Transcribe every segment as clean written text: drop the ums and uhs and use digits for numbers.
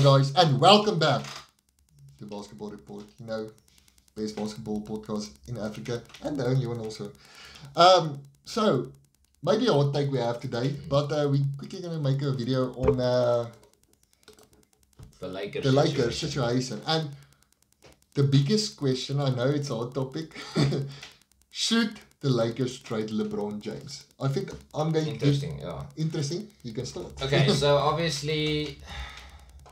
guys, and welcome back to Basketball Report. You know, best basketball podcast in Africa, and the only one also. So maybe a hot take we have today, but we quickly gonna make a video on the Lakers situation. And the biggest question, I know it's a hot topic, should the Lakers trade LeBron James? I think I'm going Interesting. You can start. Okay, so obviously,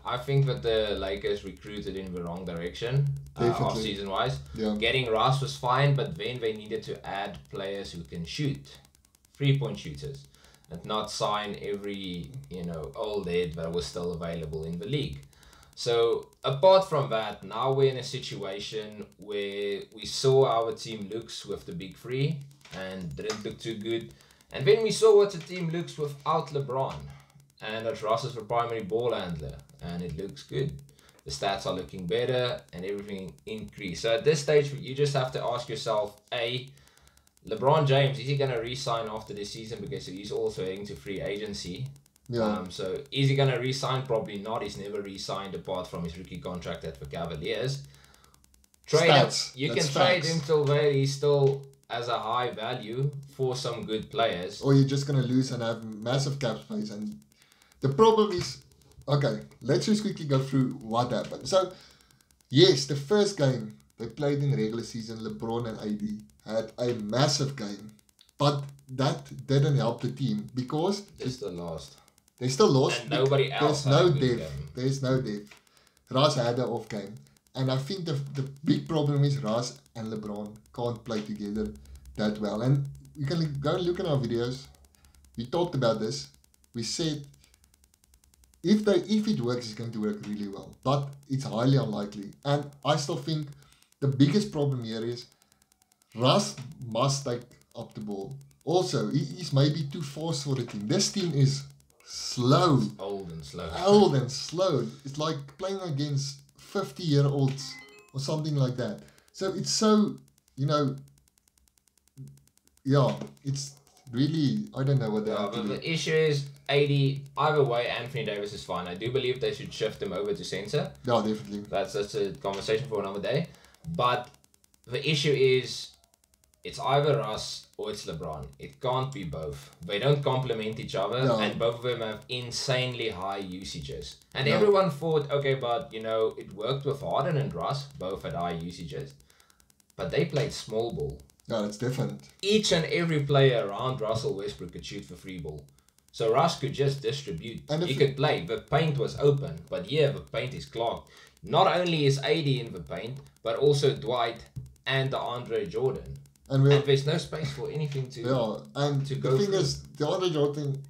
I think that the Lakers recruited in the wrong direction off-season wise. Yeah. Getting Russ was fine, but then they needed to add players who can shoot, 3-point shooters, and not sign every old head that was still available in the league. So apart from that, now we're in a situation where we saw our team looks with the big three and didn't look too good. And then we saw what the team looks without LeBron. And that Russ is the primary ball handler. And it looks good. The stats are looking better and everything increased. So at this stage, you just have to ask yourself, A, LeBron James, is he going to re-sign after this season? Because he's also heading to free agency. Yeah. So is he going to re-sign? Probably not. He's never re-signed apart from his rookie contract at the Cavaliers. Trade him. You can trade him till where he still has a high value for some good players. Or you're just going to lose and have massive cap space. And the problem is, okay, let's just quickly go through what happened. So, yes, the first game they played in the regular season, LeBron and AD had a massive game. But that didn't help the team because They still lost. They still lost. And nobody else There's had no a good depth. game. There's no depth. Russ had an off game. And I think the big problem is Russ and LeBron can't play together that well. And you can go and look at our videos. We talked about this. We said if it works, it's going to work really well. But it's highly unlikely. And I still think the biggest problem here is Russ must take up the ball. Also, he's maybe too fast for the team. This team is slow. Old and slow. It's like playing against 50-year-olds or something like that. So it's so, it's really, I don't know what they have to But do. the issue is, either way, Anthony Davis is fine. I do believe they should shift him over to center. Yeah, definitely. That's a conversation for another day. But the issue is, it's either Russ or it's LeBron. It can't be both. They don't complement each other, and both of them have insanely high usages. And everyone thought, okay, but it worked with Harden and Russ, both had high usages. But they played small ball. Yeah, that's different. Each and every player around Russell Westbrook could shoot for free ball. So Russ could just distribute. He could play. The paint was open, but yeah, the paint is clogged. Not only is AD in the paint, but also Dwight and DeAndre Jordan. And there's no space for anything to go. The thing is, the DeAndre Jordan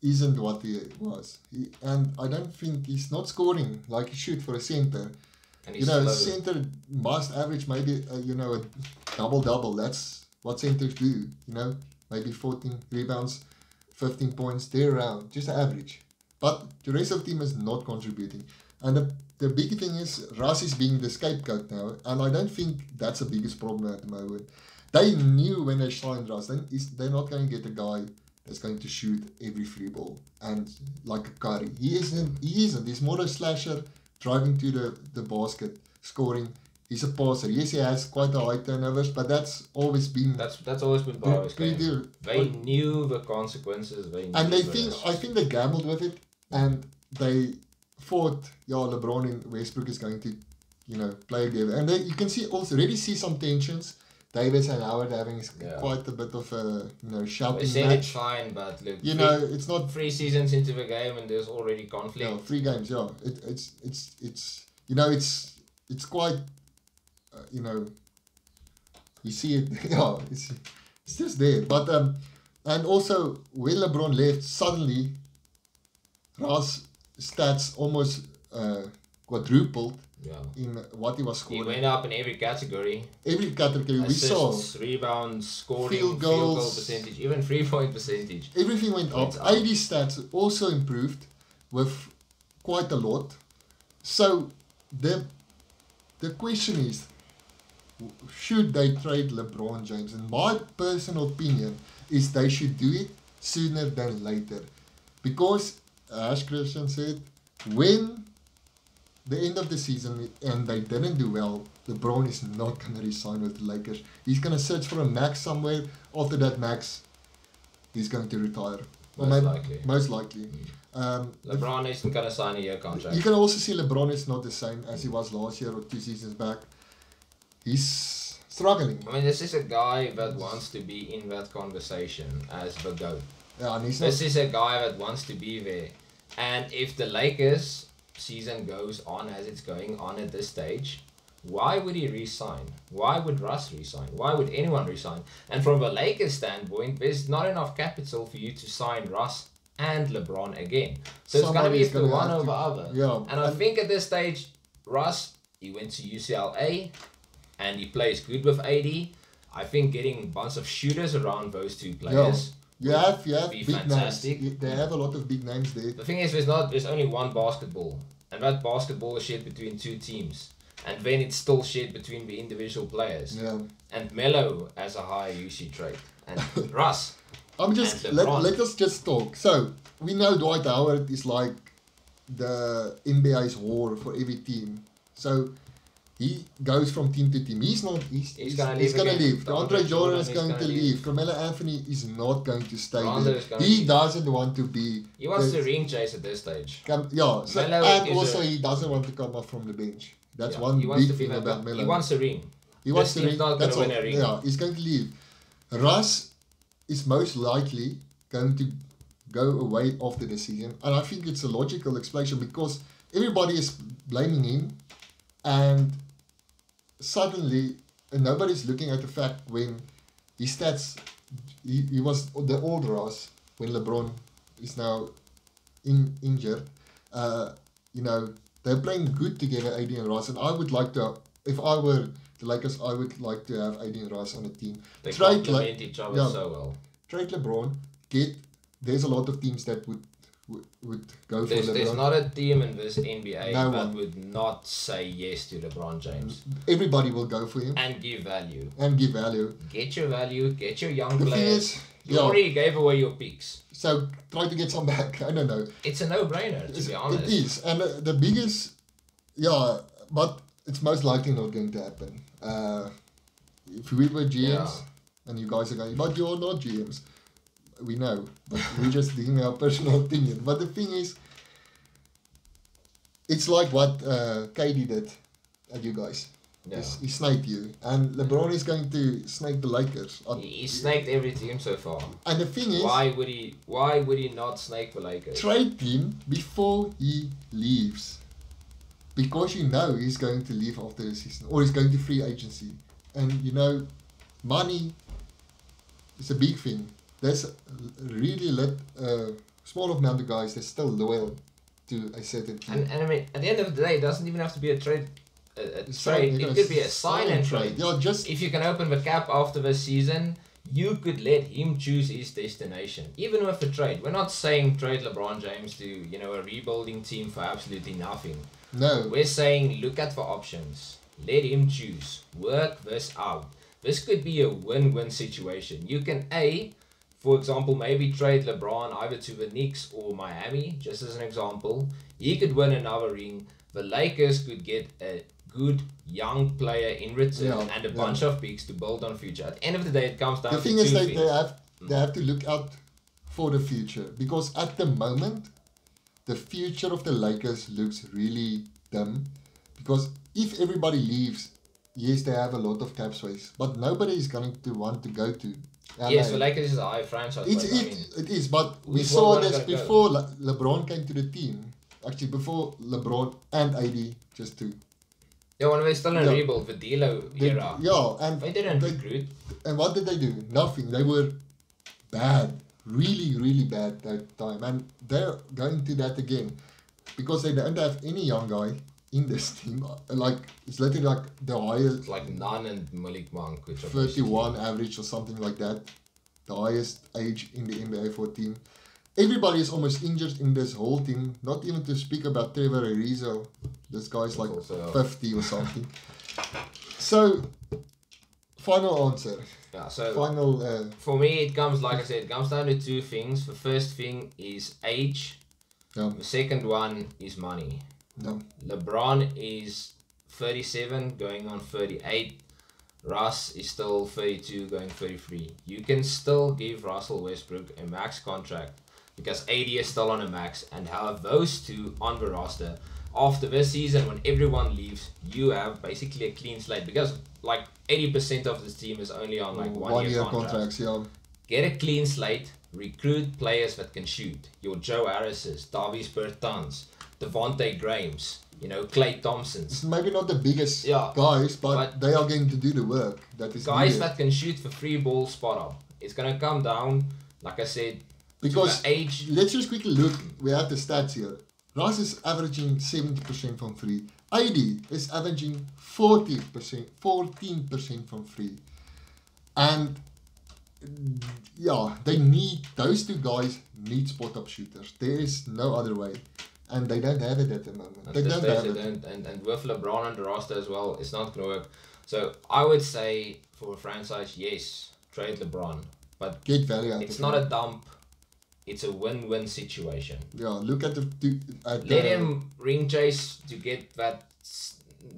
isn't what he was. And I don't think he's not scoring like he should for a center. And he's center must average maybe a double-double. That's what centers do. Maybe 14 rebounds, 15 points, they're around, just average. But the rest of the team is not contributing. And the big thing is Russ is being the scapegoat now, and I don't think that's the biggest problem at the moment. They knew when they signed Russ, they're not going to get a guy that's going to shoot every free ball and like a Curry. He isn't. He's more a slasher, driving to the basket, scoring. He's a passer. Yes, he has quite a high turnovers, but that's always been that's always been part of his game. They knew the consequences. I think they gambled with it, and they thought, LeBron and Westbrook is going to, play together. And you can already see some tensions. Davis and Howard having quite a bit of a shouting they said match. It's fine, but look, it's not 3 seasons into the game and there's already conflict. Yeah, 3 games. Yeah, it's quite, you see it. Yeah, it's just there. But and also when LeBron left, suddenly Russ stats almost quadrupled in what he was scoring. He went up in every category. We saw. Rebounds, scoring, field goal percentage, even 3-point percentage. Everything went up. AD stats also improved with quite a lot. So the question is, should they trade LeBron James? And my personal opinion is they should do it sooner than later. Because, as Christian said, when the end of the season and they didn't do well, LeBron is not going to resign with the Lakers. He's going to search for a max somewhere. After that max, he's going to retire. Most likely. LeBron isn't going to sign a year contract. You can also see LeBron is not the same as he was last year or 2 seasons back. He's struggling. I mean, this is a guy that wants to be in that conversation as the GOAT. Yeah, and this is a guy that wants to be there. And if the Lakers season goes on as it's going on at this stage, why would he resign? Why would Russ resign? Why would anyone resign? And from a Lakers standpoint, there's not enough capital for you to sign Russ and LeBron again. So it's going to be the one over the other. Yeah. And I think at this stage, Russ, he went to UCLA and he plays good with AD. I think getting a bunch of shooters around those two players. You have big fantastic. names. They have a lot of big names there. The thing is, there's only one basketball, and that basketball is shared between 2 teams, and then it's still shared between the individual players. Yeah. And Melo has a higher UC trait, and Russ. Let us just talk. So we know Dwight Howard is like the NBA's war for every team. So he goes from team to team. He's going to leave. DeAndre Jordan is going to leave. Carmelo Anthony is not going to stay there. He doesn't want to be... He wants to ring chase at this stage. And also he doesn't want to come off from the bench. That's one big thing about Melo. He wants a ring. He wants to ring. Not going to win a ring. Yeah, he's going to leave. Russ is most likely going to go away after the season. And I think it's a logical explanation because everybody is blaming him. And suddenly, nobody's looking at the fact when his stats, he was the old Russ when LeBron is now injured. They're playing good together, AD and Russ. And I would like to, if I were the Lakers, I would like to have AD and Russ on a team. They complement each other so well. Trade LeBron. There's a lot of teams that would go for LeBron. There's not a team in this NBA that would not say yes to LeBron James. Everybody will go for him. And give value. Get your value. Get your young players. You already gave away your picks. So try to get some back. I don't know. It's a no-brainer, to be honest. It is. And the biggest... Yeah, but it's most likely not going to happen. If we were GMs, and you guys are going, but you're not GMs. We know, but we're just giving our personal opinion. But the thing is, it's like what KD did at you guys. Yeah. He snaked you. And LeBron is going to snake the Lakers. He snaked every team so far. And the thing is... Why would he not snake the Lakers? Trade him before he leaves. Because you know he's going to leave after the season. Or he's going to free agency. And money is a big thing. There's really small amount of guys that's still loyal to a certain team. And I mean, at the end of the day, it doesn't even have to be a trade. It could be a sign and trade. Yeah, if you can open the cap after the season, you could let him choose his destination. Even with a trade. We're not saying trade LeBron James to, a rebuilding team for absolutely nothing. No. We're saying look at the options. Let him choose. Work this out. This could be a win-win situation. You can for example, maybe trade LeBron either to the Knicks or Miami, just as an example. He could win another ring. The Lakers could get a good young player in return and a bunch of picks to build on future. At the end of the day, it comes down to two things. The thing is they have to look out for the future. Because at the moment, the future of the Lakers looks really dim. Because if everybody leaves, yes, they have a lot of cap space. But nobody is going to want to go to LA. Yes, the Lakers is a high franchise. It is, but we saw this before LeBron came to the team. Actually, before LeBron and AD, just to... Yeah, when they were still in rebuild, the D'Lo era. Yeah, and... They didn't recruit. And what did they do? Nothing. They were bad. Really, really bad that time. And they're going to that again. Because they don't have any young guy in this team. It's literally the highest... It's like Nunn and Malik Monk, which 31 average or something like that. The highest age in the NBA for a team. Everybody is almost injured in this whole team. Not even to speak about Trevor Ariza. This guy's like 50 or something. So, final answer. Yeah, so final. For me, it comes, like I said, it comes down to 2 things. The first thing is age. Yeah. The second one is money. No. LeBron is 37 going on 38. Russ is still 32 going 33. You can still give Russell Westbrook a max contract because AD is still on a max, and have those two on the roster. After this season, when everyone leaves, you have basically a clean slate because like 80% of this team is only on like 1 year contracts. Yeah. Get a clean slate, recruit players that can shoot. Your Joe Harris's, Davies Bertans, Devontae Grahams, you know, Klay Thompsons. It's maybe not the biggest guys, but they are going to do the work that is guys needed. that can shoot for free ball spot up. It's gonna come down, like I said, because to age. Let's just quickly look. We have the stats here. Russ is averaging 70% from free. AD is averaging 14% from free. And yeah, they need, those two guys need spot up shooters. There is no other way. And they don't have it at the moment. They don't have it. And with LeBron on the roster as well, it's not going to work. So I would say for a franchise, yes, trade LeBron. But get value out it's not a dump. It's a win-win situation. Yeah, look at let him ring chase to get that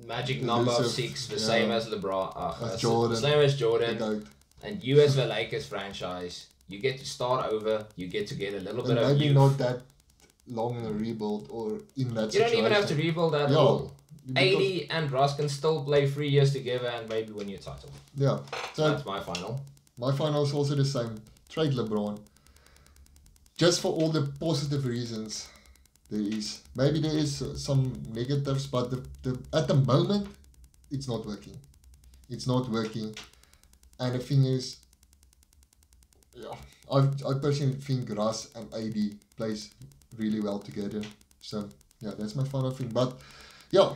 magic number of 6, the same as LeBron, Jordan, the same as Jordan. And you as the Lakers franchise, you get to start over. You get to get a little bit of maybe youth. not that long in a rebuild or in that You situation. don't even have to rebuild at all. AD and Russ can still play 3 years together and maybe win your title. Yeah. So that's my final. My final is also the same. Trade LeBron. Just for all the positive reasons there is. Maybe there is some negatives, but at the moment, it's not working. It's not working. And the thing is, yeah, I personally think Russ and AD plays really well together. So, yeah, that's my final thing. But, yeah,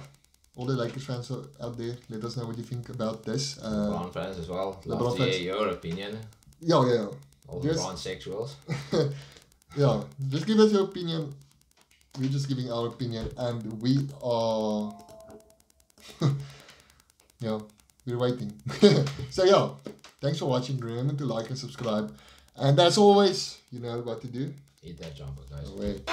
all the Lakers fans out there, let us know what you think about this. LeBron fans as well. Love to hear your opinion. Yeah. All LeBron sexuals. Yeah, just give us your opinion. We're just giving our opinion, and we are, yeah, we're waiting. So yeah, thanks for watching. Remember to like and subscribe, and as always, you know what to do. Eat that jumper, guys. Wait.